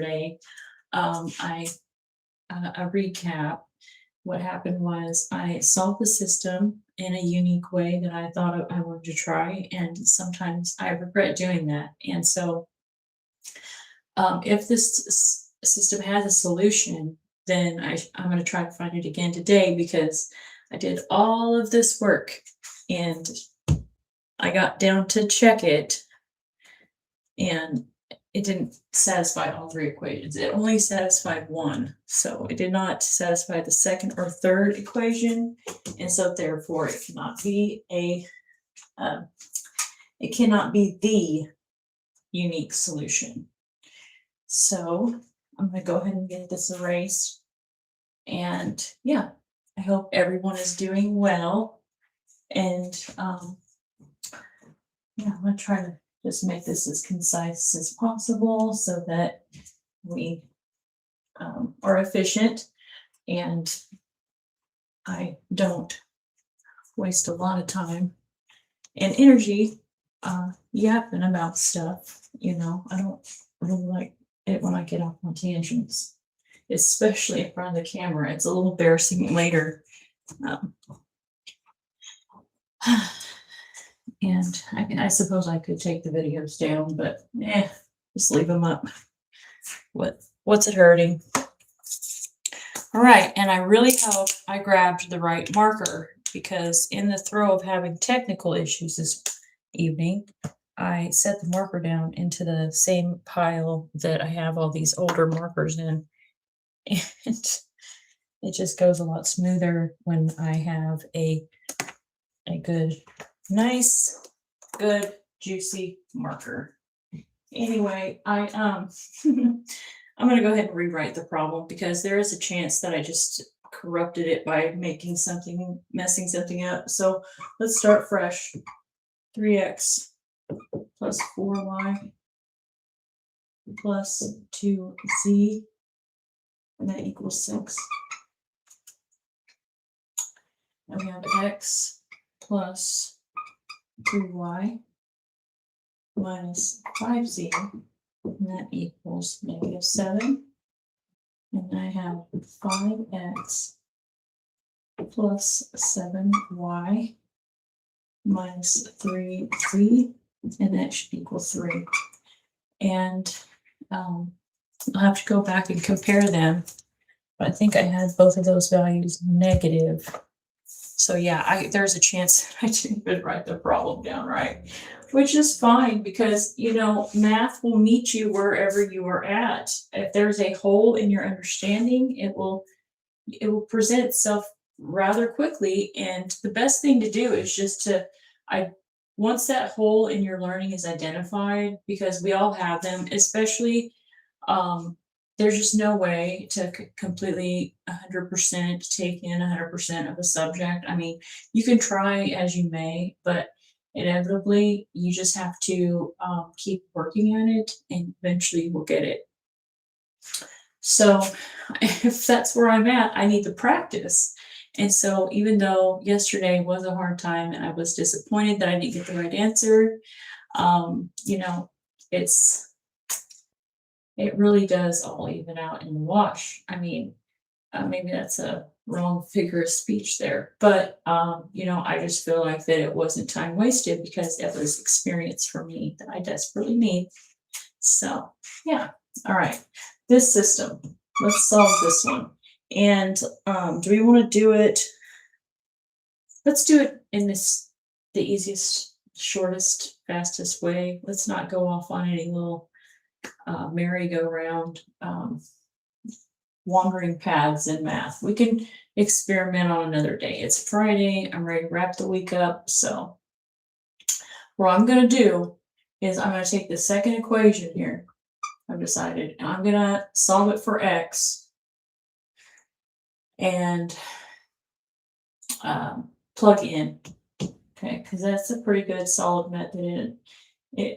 A recap. What happened was I solved the system in a unique way that I thought I wanted to try, and sometimes I regret doing that. And so, if this system has a solution, then I'm going to try to find it again today because I did all of this work and I got down to check it, and it didn't satisfy all three equations. It only satisfied one. So it did not satisfy the second or third equation. And so therefore it cannot be the unique solution. So I'm going to go ahead and get this erased. And yeah, I hope everyone is doing well. And yeah, I'm going to try to just make this as concise as possible so that we are efficient and I don't waste a lot of time and energy yapping about stuff. You know, I don't really like it when I get off on tangents, especially in front of the camera. It's a little embarrassing later. And I suppose I could take the videos down, but just leave them up. What's it hurting? All right, and I really hope I grabbed the right marker because in the throw of having technical issues this evening, I set the marker down into the same pile that I have all these older markers in. And it just goes a lot smoother when I have a good, nice, good, juicy marker. Anyway, I'm going to go ahead and rewrite the problem because there is a chance that I just corrupted it by messing something up. So let's start fresh. 3x plus 4y plus 2z, and that equals 6. And we have x plus 3y minus 5z, and that equals -7. And I have 5x plus 7y minus 3z, and that should equal 3. And I'll have to go back and compare them, but I think I had both of those values negative. So yeah, there's a chance I didn't even write the problem down right, which is fine because, you know, math will meet you wherever you are at. If there's a hole in your understanding, it will present itself rather quickly. And the best thing to do is just once that hole in your learning is identified, because we all have them, especially, there's just no way to completely 100% take in 100% of a subject. I mean, you can try as you may, but inevitably you just have to keep working at it and eventually you will get it. So if that's where I'm at, I need to practice. And so even though yesterday was a hard time and I was disappointed that I didn't get the right answer, you know, it really does all even out in the wash. I mean, maybe that's a wrong figure of speech there, but you know, I just feel like that it wasn't time wasted because it was experience for me that I desperately need. So yeah, all right, this system, let's solve this one. And do we want to do it? Let's do it in the easiest, shortest, fastest way. Let's not go off on any little merry-go-round wandering paths in math. We can experiment on another day. It's Friday. I'm ready to wrap the week up. So what I'm going to do is I'm going to take the second equation here. I've decided, and I'm going to solve it for x and plug in. Okay, because that's a pretty good solid method, and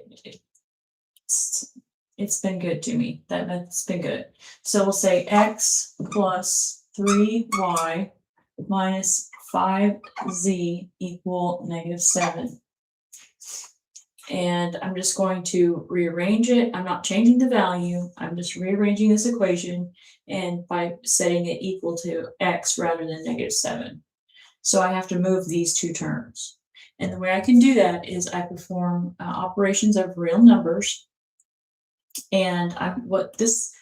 it's been good to me. That method's been good. So we'll say x plus 3y minus 5z equal -7. And I'm just going to rearrange it. I'm not changing the value. I'm just rearranging this equation and by setting it equal to x rather than -7. So I have to move these two terms. And the way I can do that is I perform operations of real numbers. And what this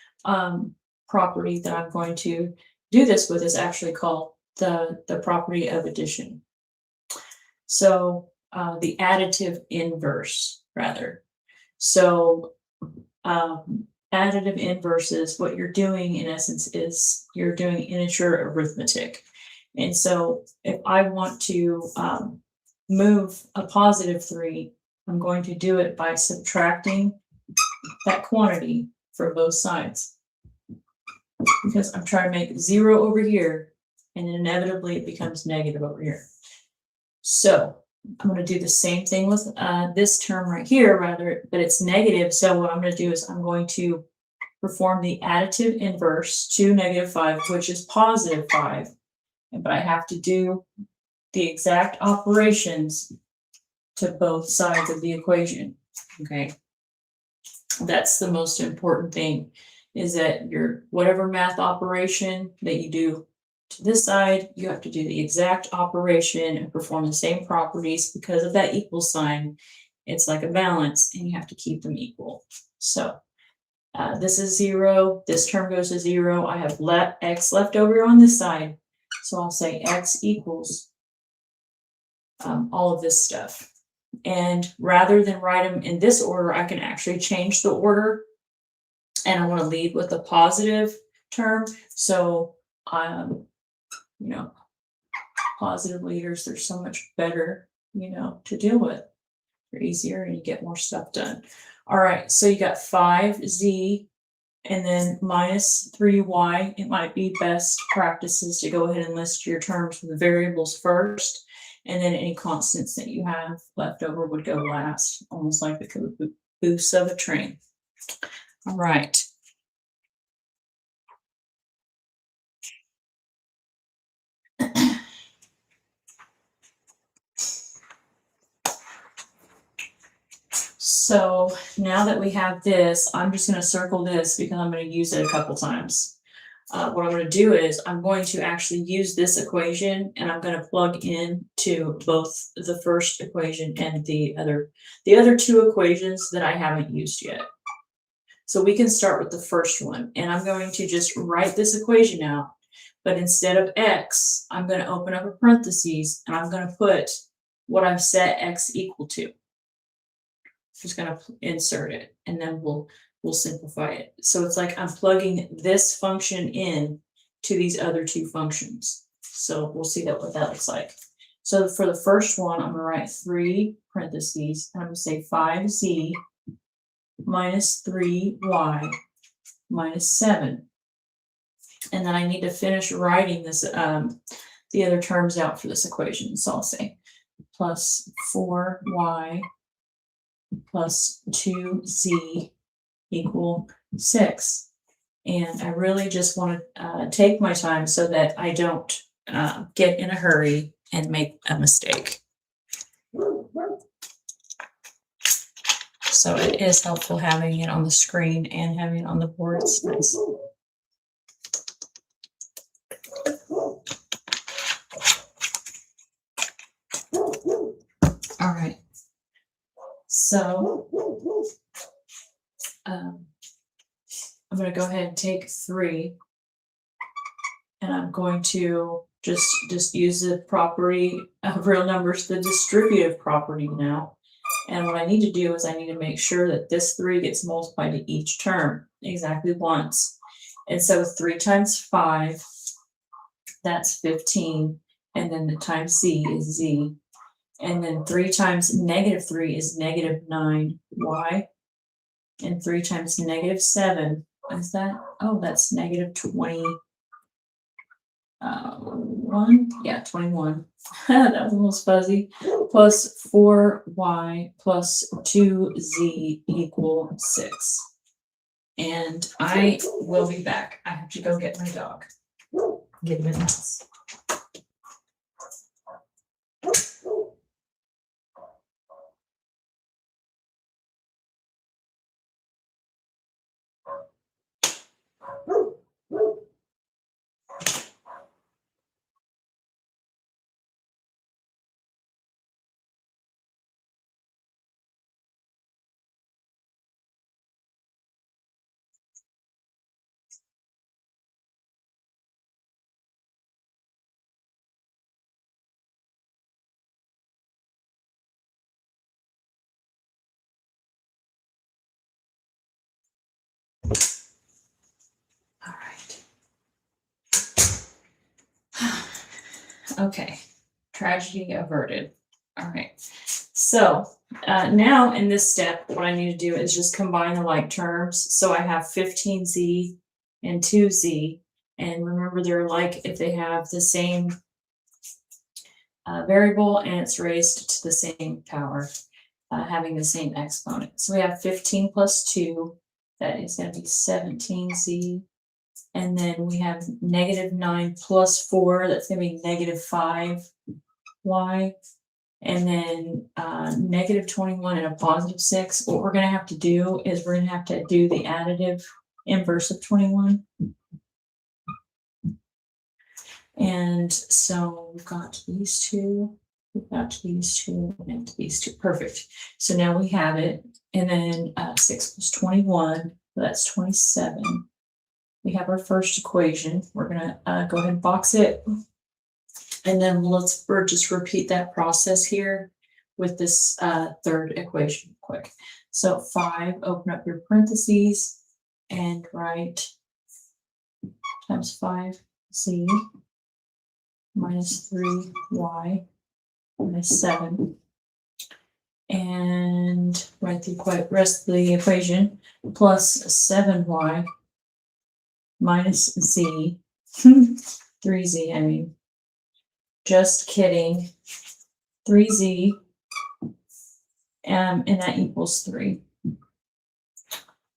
property that I'm going to do this with is actually called the property of addition. So the additive inverse, rather. So additive inverse is what you're doing in essence is you're doing integer arithmetic. And so if I want to move a +3, I'm going to do it by subtracting that quantity from both sides. Because I'm trying to make 0 over here, and inevitably it becomes negative over here. So I'm going to do the same thing with this term right here, but it's negative. So what I'm going to do is I'm going to perform the additive inverse to -5, which is +5. But I have to do the exact operations to both sides of the equation. Okay. That's the most important thing, is that your whatever math operation that you do to this side, you have to do the exact operation and perform the same properties. Because of that equal sign, it's like a balance and you have to keep them equal. So this is 0, this term goes to 0. I have x left over on this side. So I'll say x equals all of this stuff. And rather than write them in this order, I can actually change the order. And I want to lead with the positive term. So, you know, positive leaders, they're so much better, to deal with. They're easier and you get more stuff done. All right, so you got 5z and then -3y. It might be best practices to go ahead and list your terms for the variables first, and then any constants that you have left over would go last, almost like the caboose of a train. All right. So now that we have this, I'm just going to circle this because I'm going to use it a couple times. What I'm going to do is I'm going to actually use this equation and I'm going to plug in to both the first equation and the other two equations that I haven't used yet. So we can start with the first one, and I'm going to just write this equation out, but instead of x, I'm going to open up a parentheses and I'm going to put what I've set x equal to. Just going to insert it, and then we'll simplify it. So it's like I'm plugging this function in to these other two functions. So we'll see what that looks like. So for the first one, I'm going to write 3 parentheses, and I'm going to say 5z minus 3y minus 7. And then I need to finish writing this the other terms out for this equation. So I'll say plus 4y plus 2z equal 6. And I really just want to take my time so that I don't get in a hurry and make a mistake. So it is helpful having it on the screen and having it on the board. It's nice. All right. So I'm going to go ahead and take 3, and I'm going to just use the property of real numbers, the distributive property now. And what I need to do is I need to make sure that this 3 gets multiplied to each term exactly once. And so 3 times 5, that's 15. And then the times z is z. And then 3 times -3 is -9y. And 3 times -7, is that? Oh, that's -21. Yeah, 21. That was almost fuzzy. Plus 4y plus 2z equal 6. And I will be back. I have to go get my dog. Get him in the house. All right. Okay, tragedy averted. All right, so now in this step, what I need to do is just combine the like terms. So I have 15z and 2z, and remember they're like if they have the same variable and it's raised to the same power, having the same exponent. So we have 15 plus 2, that is going to be 17z. And then we have -9 plus 4, that's going to be -5y. And then -21 and a +6. What we're going to have to do is we're going to have to do the additive inverse of 21. And so we've got these two, we've got these two, and these two. Perfect. So now we have it. And then 6 plus 21, that's 27. We have our first equation. We're going to go ahead and box it. And then we're just repeat that process here with this third equation quick. So 5, open up your parentheses and write times 5z minus 3y minus 7. And write the rest of the equation plus 7y minus z, 3z, I mean. Just kidding. 3z, and that equals 3.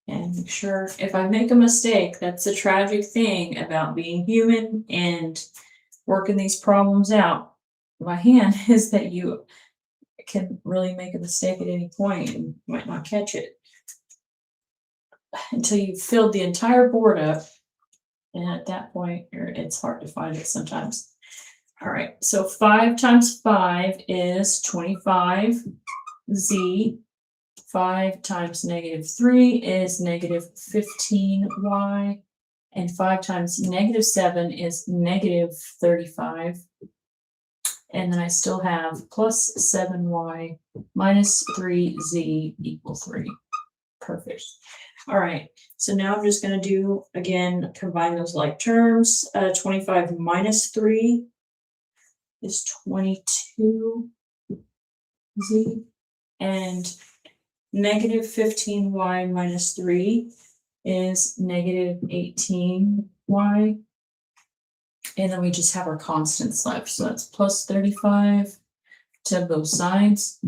And make sure if I make a mistake, that's the tragic thing about being human and working these problems out by hand is that you can really make a mistake at any point and might not catch it until you've filled the entire board up. And at that point, it's hard to find it sometimes. All right, so 5 times 5 is 25z. 5 times -3 is -15y. And 5 times -7 is -35. And then I still have plus 7y minus 3z equal 3. Perfect. All right, so now I'm just going to do, again, combine those like terms. 25 minus 3 is 22z, and -15y minus 3 is -18y. And then we just have our constants left. So that's plus 35 to both sides.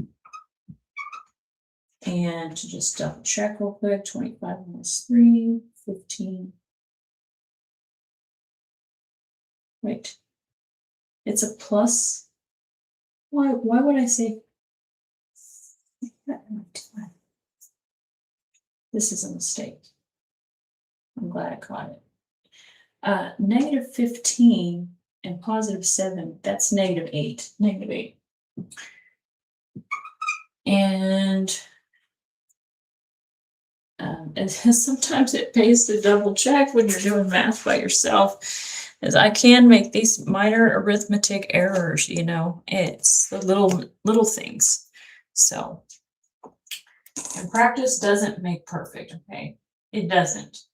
And to just double check real quick, 25 minus 3, 15. Wait. It's a plus. Why would I say that? This is a mistake. I'm glad I caught it. -15 and +7, that's -8. -8. And sometimes it pays to double check when you're doing math by yourself, as I can make these minor arithmetic errors, you know, it's the little things. So, and practice doesn't make perfect, okay? It doesn't.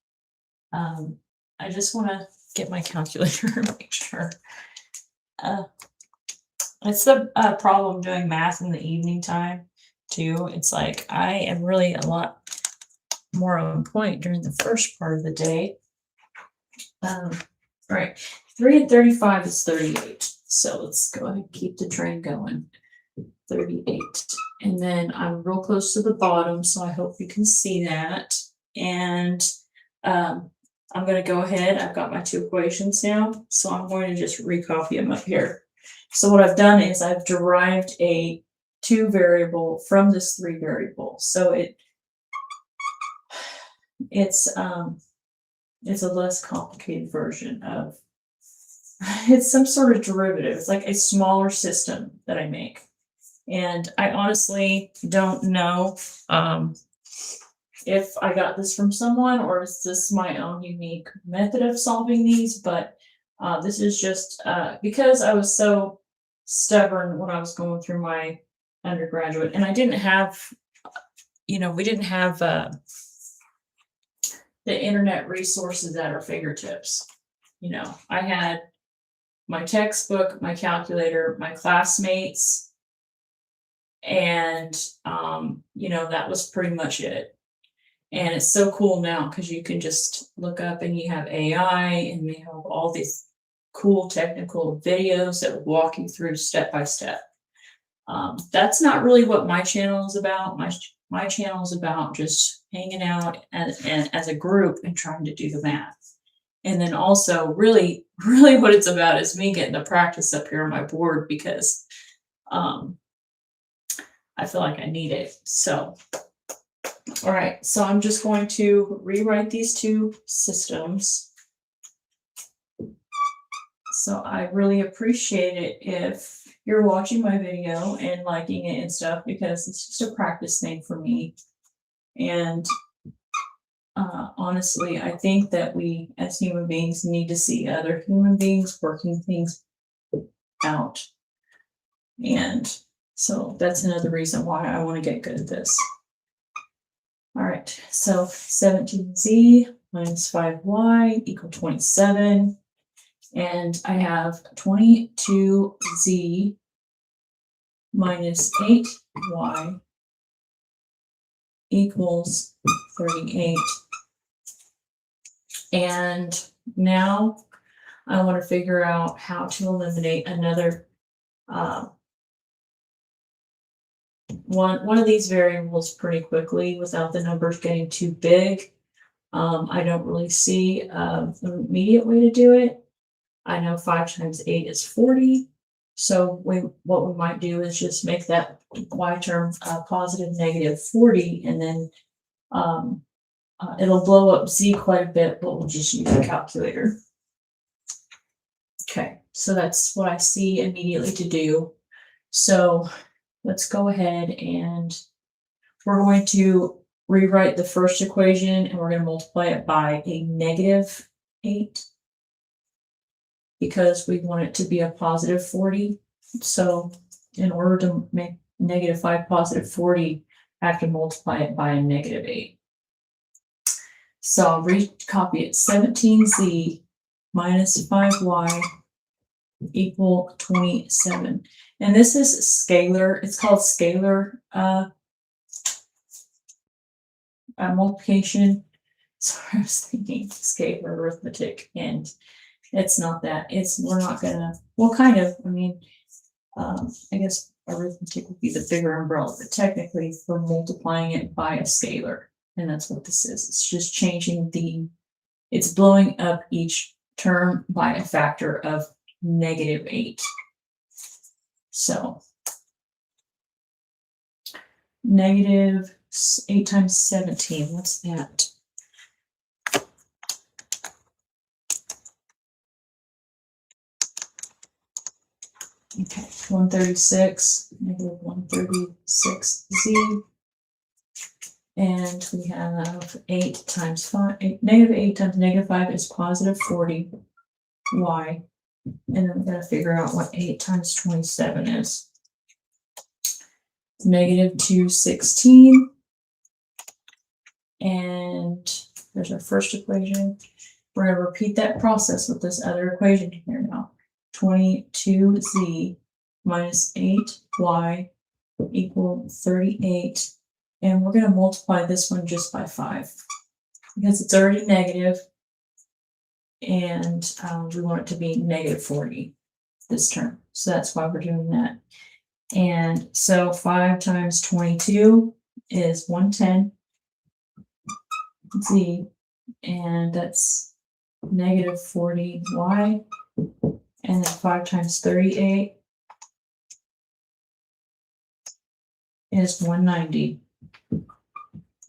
I just want to get my calculator and make sure. It's the problem doing math in the evening time too. It's like I am really a lot more on point during the first part of the day. Right, 3 and 35 is 38. So let's go ahead and keep the train going. 38. And then I'm real close to the bottom, so I hope you can see that. And I'm going to go ahead. I've got my 2 equations now, so I'm going to just recopy them up here. So what I've done is I've derived a 2 variable from this 3 variable. So it's a less complicated version of, it's some sort of derivative. It's like a smaller system that I make. And I honestly don't know if I got this from someone or is this my own unique method of solving these, but this is just because I was so stubborn when I was going through my undergraduate, and I didn't have, we didn't have the internet resources at our fingertips. You know, I had my textbook, my calculator, my classmates, and you know, that was pretty much it. And it's so cool now because you can just look up and you have AI and they have all these cool technical videos that will walk you through step by step. That's not really what my channel is about. My channel is about just hanging out as a group and trying to do the math. And then also really what it's about is me getting the practice up here on my board because I feel like I need it. So, all right, so I'm just going to rewrite these two systems. So I really appreciate it if you're watching my video and liking it and stuff, because it's just a practice thing for me. And honestly, I think that we as human beings need to see other human beings working things out. And so that's another reason why I want to get good at this. All right, so 17z minus 5y equal 27. And I have 22z minus 8y equals 38. And now I want to figure out how to eliminate another one of these variables pretty quickly without the numbers getting too big. I don't really see an immediate way to do it. I know 5 times 8 is 40. So what we might do is just make that y term positive negative 40, and then it'll blow up z quite a bit, but we'll just use a calculator. Okay, so that's what I see immediately to do. So let's go ahead and we're going to rewrite the first equation and we're going to multiply it by a negative 8. Because we want it to be a positive 40. So in order to make negative 5 positive 40, I have to multiply it by a negative 8. So I'll recopy it. 17z minus 5y equal 27. And this is scalar. It's called scalar multiplication. Sorry, I was thinking scalar arithmetic, and it's not that. We're not gonna, well, kind of, I mean, I guess arithmetic would be the bigger umbrella, but technically we're multiplying it by a scalar. And that's what this is. It's just changing it's blowing up each term by a factor of negative 8. So negative 8 times 17, what's that? Okay, 136, negative 136z. And we have 8 times 5, negative 8 times negative 5 is positive 40y. And then we're going to figure out what 8 times 27 is. Negative 216. And there's our first equation. We're going to repeat that process with this other equation here now. 22z minus 8y equal 38. And we're going to multiply this one just by 5 because it's already negative, and we want it to be negative 40 this term. So that's why we're doing that. And so 5 times 22 is 110z, and that's negative 40y. And then 5 times 38 is 190.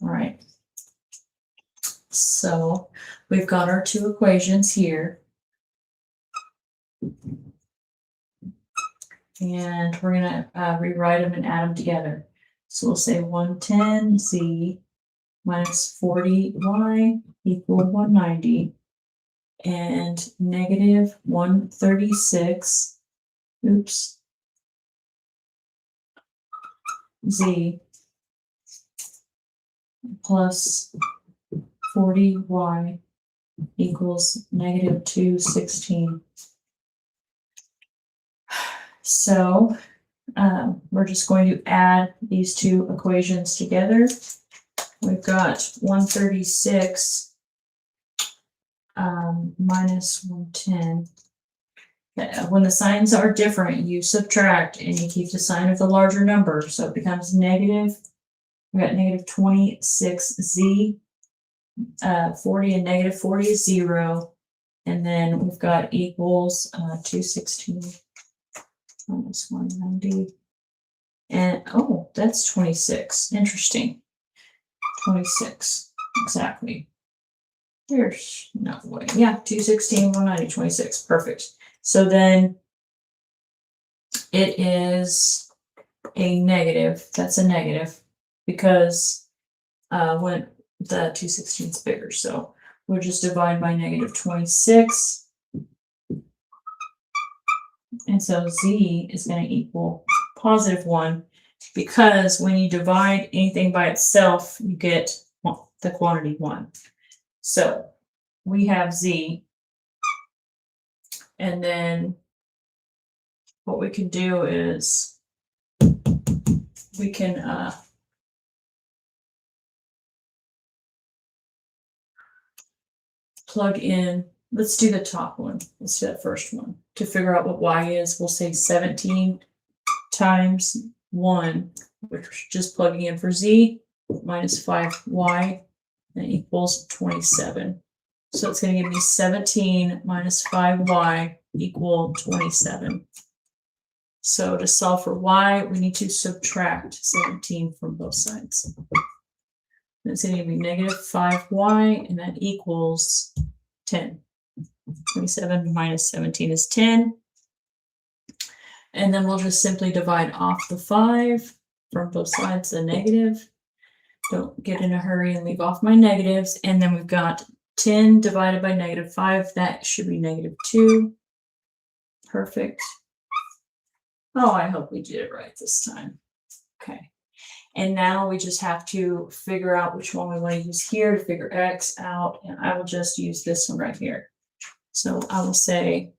All right. So we've got our two equations here. And we're going to rewrite them and add them together. So we'll say 110z minus 40y equal 190. And negative 136, z plus 40y equals negative 216. So we're just going to add these two equations together. We've got 136 minus 110. When the signs are different, you subtract and you keep the sign of the larger number. So it becomes negative. We got negative 26z. 40 and negative 40 is 0. And then we've got equals 216 minus 190. And oh, that's 26. Interesting. 26. Exactly. There's no way. Yeah, 216, 190, 26. Perfect. So then it is a negative. That's a negative because when the 216 is bigger. So we'll just divide by negative 26. And so z is going to equal positive 1 because when you divide anything by itself, you get the quantity 1. So we have z. And then what we can do is we can plug in, let's do the top one. Let's do that first one. To figure out what y is, we'll say 17 times 1, which is just plugging in for z, minus 5y, and equals 27. So it's going to give me 17 minus 5y equal 27. So to solve for y, we need to subtract 17 from both sides. And it's going to be negative 5y, and that equals 10. 27 minus 17 is 10. And then we'll just simply divide off the 5 from both sides, the negative. Don't get in a hurry and leave off my negatives. And then we've got 10 divided by negative 5. That should be negative 2. Perfect. Oh, I hope we did it right this time. Okay. And now we just have to figure out which one we want to use here to figure x out. And I will just use this one right here. So I will say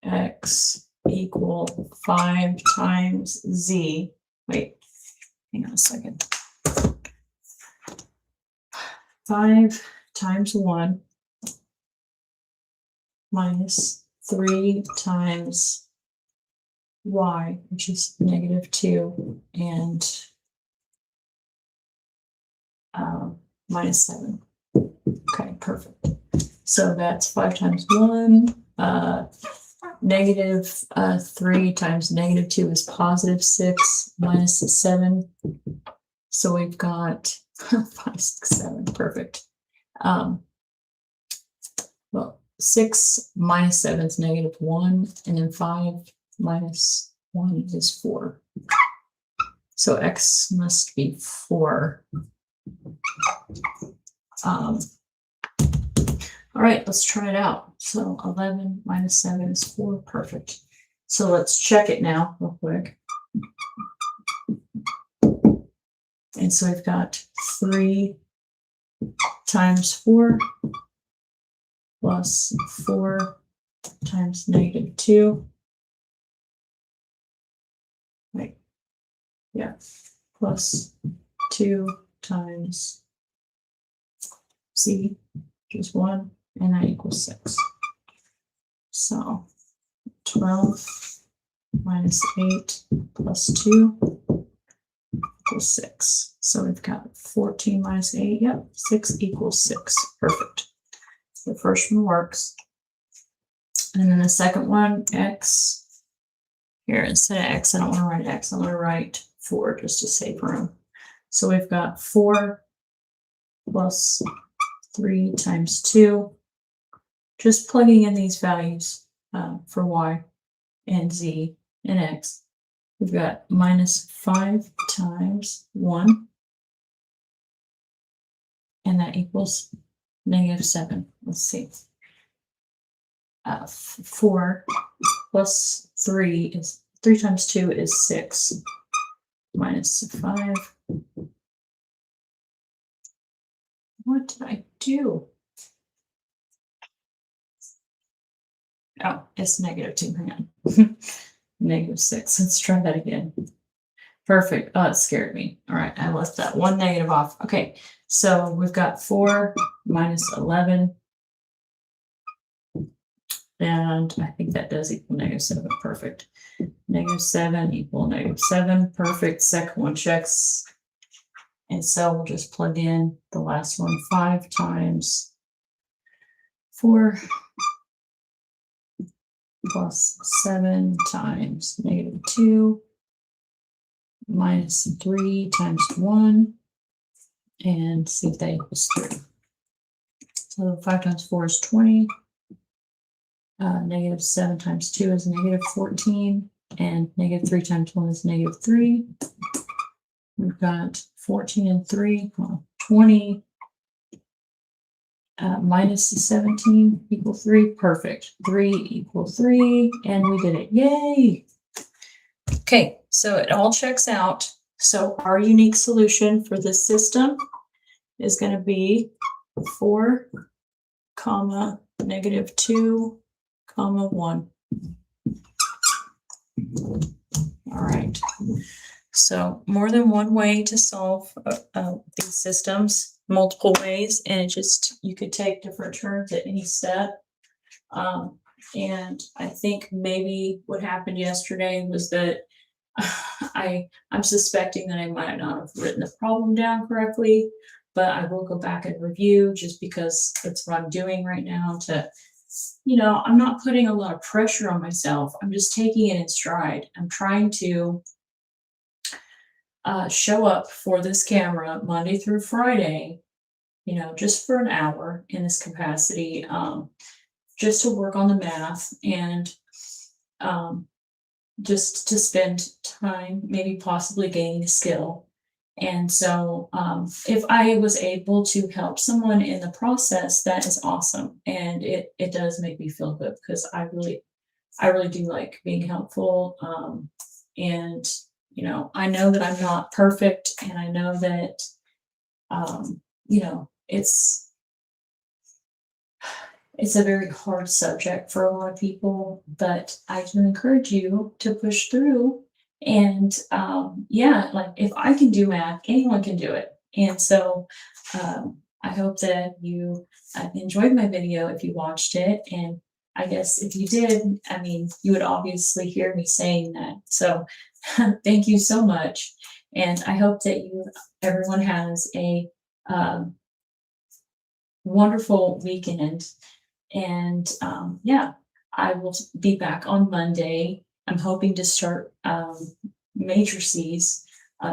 x equal 5 times z. Wait, hang on a second. 5 times 1 minus 3 times y, which is negative 2, and minus 7. Okay, perfect. So that's 5 times 1. Negative 3 times negative 2 is positive 6 minus 7. So we've got 5, 6, 7. Perfect. Well, 6 minus 7 is negative 1, and then 5 minus 1 is 4. So x must be 4. All right, let's try it out. So 11 minus 7 is 4. Perfect. So let's check it now real quick. And so we've got 3 times 4 plus 4 times negative 2. Right. Yeah. Plus 2 times z, which is 1, and that equals 6. So 12 minus 8 plus 2 equals 6. So we've got 14 minus 8. Yep, 6 equals 6. Perfect. The first one works. And then the second one, x. Here, instead of x, I don't want to write x. I'm going to write 4 just to save room. So we've got 4 plus 3 times 2. Just plugging in these values for y and z and x. We've got minus 5 times 1. And that equals negative 7. Let's see. 4 plus 3 is 3 times 2 is 6. Minus 5 What did I do? Oh, it's -2. Hang on. -6. Let's try that again. Perfect. Oh, it scared me. All right, I left that one negative off. Okay, so we've got 4 minus 11. And I think that does equal -7. Perfect. -7 equal -7. Perfect. Second one checks. And so we'll just plug in the last one. 5 times 4 plus 7 times -2 minus 3 times 1. And see if that equals 3. So 5 times 4 is 20. -7 times 2 is -14. And -3 times 1 is -3. We've got 14 and 3, well, 20 minus 17 equal 3. Perfect. 3 equal 3. And we did it. Yay! Okay, so it all checks out. So our unique solution for this system is going to be 4, comma, -2, comma, 1. All right. So more than one way to solve these systems, multiple ways, and just you could take different turns at any step. And I think maybe what happened yesterday was that I'm suspecting that I might not have written the problem down correctly, but I will go back and review just because that's what I'm doing right now to, I'm not putting a lot of pressure on myself. I'm just taking it in stride. I'm trying to show up for this camera Monday through Friday, just for an hour in this capacity, just to work on the math and just to spend time, maybe possibly gaining a skill. And so if I was able to help someone in the process, that is awesome. And it does make me feel good because I really do like being helpful. And I know that I'm not perfect, and I know that, it's a very hard subject for a lot of people, but I can encourage you to push through. And like if I can do math, anyone can do it. And so I hope that you enjoyed my video if you watched it. And I guess if you did, you would obviously hear me saying that. So thank you so much. And I hope that everyone has a wonderful weekend. And I will be back on Monday. I'm hoping to start matrices.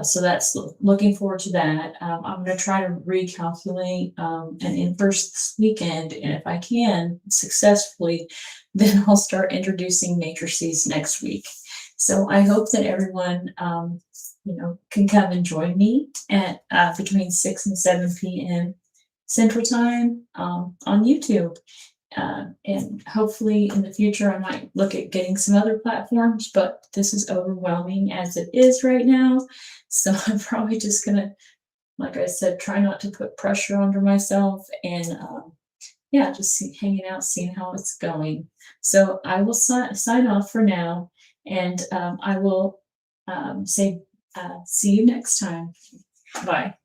So that's looking forward to that. I'm going to try to recalculate an inverse this weekend. And if I can successfully, then I'll start introducing matrices next week. So I hope that everyone, can come and join me at between 6 and 7 p.m. Central Time on YouTube. And hopefully in the future, I might look at getting some other platforms, but this is overwhelming as it is right now. So I'm probably just going to, like I said, try not to put pressure under myself and, just hanging out, seeing how it's going. So I will sign off for now, and I will say, see you next time. Bye.